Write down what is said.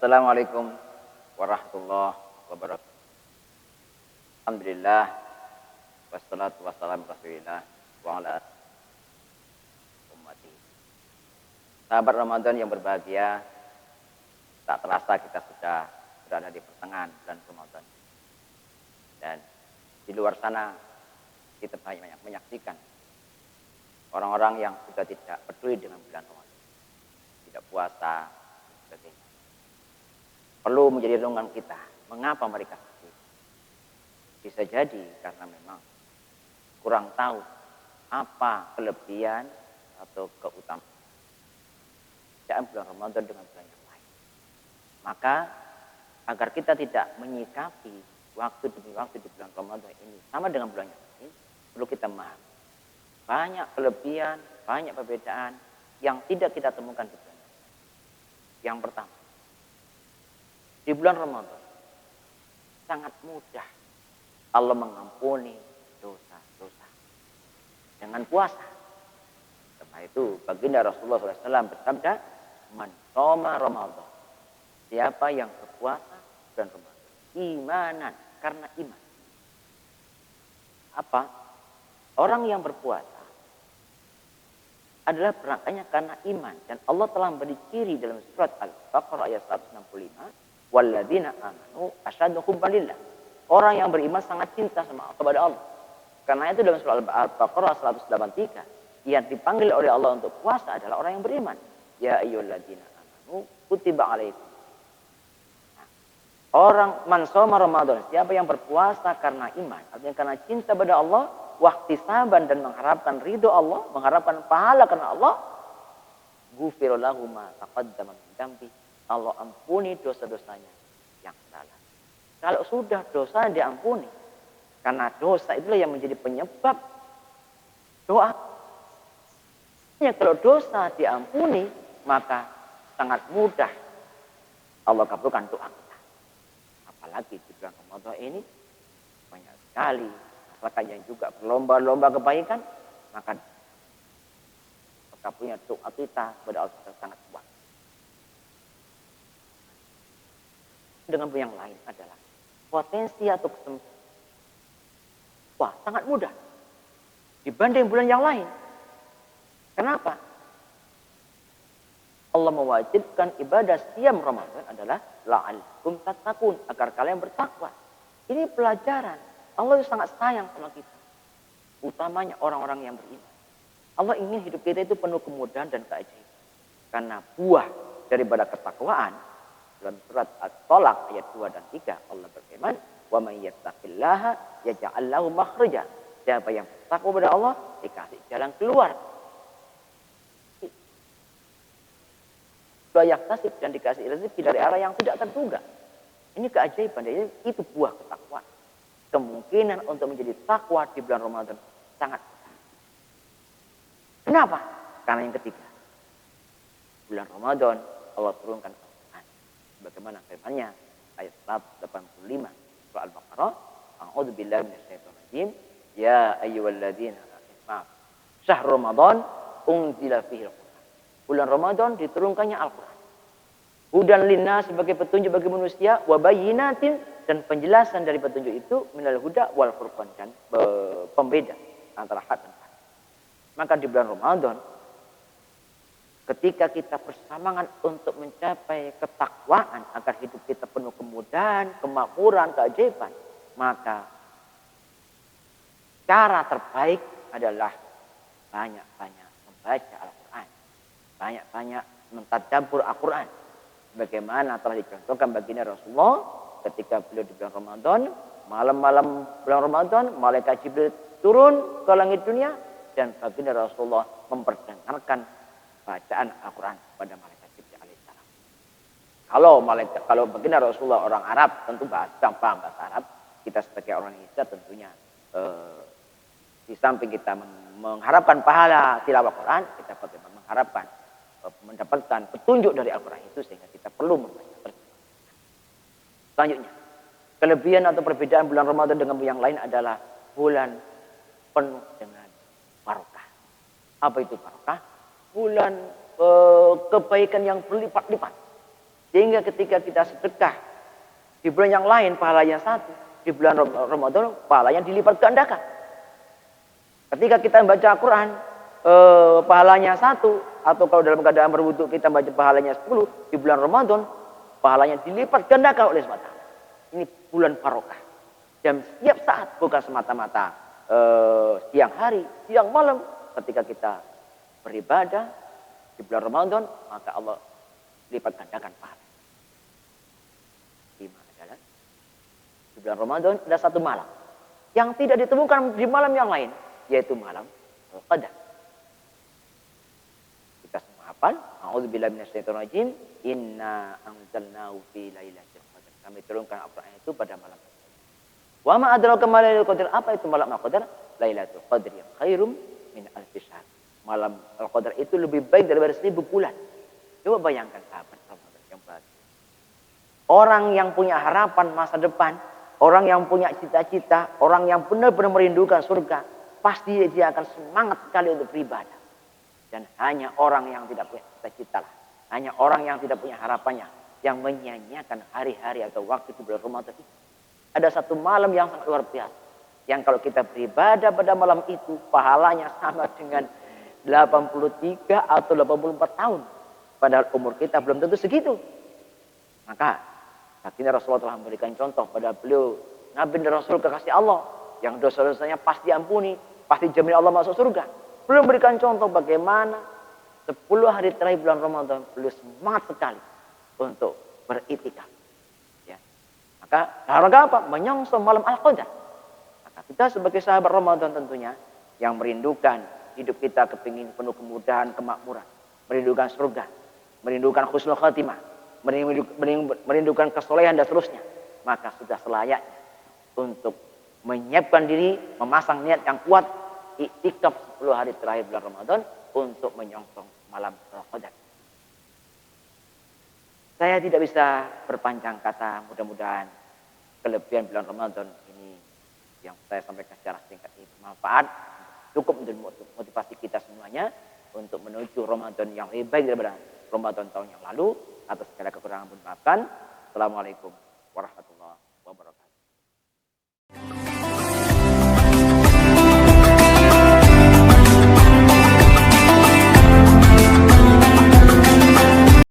Assalamualaikum warahmatullahi wabarakatuh. Alhamdulillah wassalatu wassalamu rasulillah wa ala ummati. Sahabat Ramadan yang berbahagia, tak terasa kita sudah berada di pertengahan bulan Ramadan. Dan di luar sana kita banyak menyaksikan orang-orang yang sudah tidak peduli dengan bulan Ramadan, tidak puasa dan sebagainya. Perlu menjadi renungan kita, mengapa mereka seperti itu? Bisa jadi karena memang kurang tahu apa kelebihan atau keutamaan bulan Ramadan dengan bulan yang lain. Maka agar kita tidak menyikapi waktu demi waktu di bulan Ramadan ini sama dengan bulan yang lain, perlu kita memahami banyak kelebihan, banyak perbedaan yang tidak kita temukan di bulan yang lain. Yang pertama, di bulan Ramadan sangat mudah Allah mengampuni dosa-dosa dengan puasa. Karena itu baginda Rasulullah SAW bersabda, "Man shoma Ramadan." Siapa yang berpuasa bulan Ramadan imanan, karena iman. Apa? Orang yang berpuasa adalah berangkatnya karena iman, dan Allah telah memberi ciri dalam surat Al-Baqarah ayat 165, walladzina amanu asyaddu hubban lillah. Orang yang beriman sangat cinta kepada Allah. Karena itu dalam surah Al-Baqarah 183 yang dipanggil oleh Allah untuk puasa adalah orang yang beriman. Ya ayyuhalladzina amanu kutiba alaikum. Orang man shoma Ramadan, siapa yang berpuasa karena iman, artinya karena cinta pada Allah, wahtisaban dan mengharapkan ridho Allah, mengharapkan pahala karena Allah, ghufira lahu ma taqaddama min dzambi. Allah ampuni dosa-dosanya yang salah. Kalau sudah dosa diampuni, karena dosa itulah yang menjadi penyebab doa. Kalau dosa diampuni, maka sangat mudah Allah kabulkan doa kita. Apalagi di bulan Ramadan ini banyak sekali masyarakat yang juga berlomba-lomba kebaikan, maka punya doa kita kepada Allah sangat kuat. Dengan yang lain adalah potensi atau kesempatan. Wah, sangat mudah dibanding bulan yang lain. Kenapa? Allah mewajibkan ibadah siam Ramadan adalah la'allakum tattaqun, agar kalian bertakwa. Ini pelajaran. Allah itu sangat sayang sama kita. Utamanya orang-orang yang beriman. Allah ingin hidup kita itu penuh kemudahan dan keajaiban. Karena buah daripada ketakwaan, dalam surat At-Tolak ayat 2 dan 3 Allah berfirman, "Wa may yattaqillaha yaj'al lahu makhraja." Siapa yang bertakwa kepada Allah dikasih jalan keluar. Layak nasib dan dikasih rezeki dari arah yang tidak terduga. Ini keajaiban, itu buah ketakwaan. Kemungkinan untuk menjadi takwa di bulan Ramadan sangat besar. Kenapa? Karena yang ketiga, bulan Ramadan Allah turunkan Al-Quran. Bagaimana firman-Nya ayat 185 surah Al-Baqarah, "A'udzubillahi minasyaitonir rajim. Ya ayyuhalladzina amanu syahrul Ramadan unzila fihi al-Qur'an." Bulan Ramadan diturunkannya Al-Quran. Hudan linnas, sebagai petunjuk bagi manusia, wa bayyinatin, dan penjelasan dari petunjuk itu minal huda wal furqan, dan pembeda antara hak dan hak. Maka di bulan Ramadan ketika kita bersamangan untuk mencapai ketakwaan agar hidup kita penuh kemudahan, kemakmuran, keajaiban, maka cara terbaik adalah banyak-banyak membaca Al-Quran, banyak-banyak mentadabbur Al-Quran. Bagaimana telah dicontohkan baginda Rasulullah ketika beliau di bulan Ramadan, malam-malam bulan Ramadan, malaikat Jibril turun ke langit dunia dan baginda Rasulullah memperdengarkan bacaan Al-Quran kepada malaikat Jibril alaihissalam. Kalau baginda Rasulullah orang Arab, tentu paham bahasa Arab. Kita sebagai orang Indonesia tentunya di samping kita mengharapkan pahala tilawah Quran, kita bagaimana mengharapkan mendapatkan petunjuk dari Al-Quran itu, sehingga kita perlu membaca. Selanjutnya, kelebihan atau perbedaan bulan Ramadan dengan yang lain adalah bulan penuh dengan barokah. Apa itu barokah? Bulan kebaikan yang berlipat-lipat. Sehingga ketika kita sedekah di bulan yang lain pahalanya satu, di bulan Ramadan pahalanya dilipat gandakan. Ketika kita membaca Al-Quran, pahalanya satu, atau kalau dalam keadaan berwudu kita baca pahalanya 10, di bulan Ramadan pahalanya dilipat gandakan oleh SWT. Ini bulan barokah. Dan setiap saat, bukan semata-mata siang hari, siang malam, ketika kita beribadah di bulan Ramadan, maka Allah lipat gandakan pahala. Di bulan Ramadan ada satu malam yang tidak ditemukan di malam yang lain, yaitu malam Qadar. Kita semua hafal, a'udzubillahi minasyaitonir rajim, inna anzalnahu fi lailatul qadar. Kami turunkan Al-Qur'an itu pada malam Qadar. Wa ma adraka ma lailatul qadar? Apa itu malam Al-Qadar? Lailatul qadri khairum min alfi syahr. Malam Al-Qadar itu lebih baik daripada 1000 bulan. Coba bayangkan sahabat Ramadan yang bahagia. Orang yang punya harapan masa depan, orang yang punya cita-cita, orang yang benar-benar merindukan surga, pasti dia akan semangat sekali untuk beribadah. Dan hanya orang yang tidak punya cita-cita lah, hanya orang yang tidak punya harapannya, yang menyia-nyiakan hari-hari atau waktu di bulan Ramadan itu. Ada satu malam yang sangat luar biasa, yang kalau kita beribadah pada malam itu, pahalanya sama dengan 83 atau 84 tahun. Padahal umur kita belum tentu segitu. Maka akhirnya Rasulullah telah memberikan contoh pada beliau, Nabi dan Rasul kekasih Allah, yang dosa-dosanya pasti ampuni, pasti jamin Allah masuk surga. Beliau memberikan contoh bagaimana 10 hari terakhir bulan Ramadan beliau semangat sekali untuk beritikaf. Ya. Maka harga apa? Menyongsong malam Al-Qadar. Maka kita sebagai sahabat Ramadan tentunya yang merindukan hidup kita kepingin penuh kemudahan, kemakmuran, merindukan surga, merindukan husnul khatimah, merindukan kesolehan dan seterusnya, maka sudah selayaknya untuk menyiapkan diri, memasang niat yang kuat, iktikaf 10 hari terakhir bulan Ramadan untuk menyongsong malam Al-Qadar. Saya tidak bisa berpanjang kata, mudah-mudahan kelebihan bulan Ramadan ini yang saya sampaikan secara singkat ini bermanfaat, cukup untuk motivasi kita semuanya untuk menuju Ramadan yang lebih baik daripada Ramadan tahun yang lalu. Atas segala kekurangan pun maafkan. Assalamualaikum warahmatullahi wabarakatuh.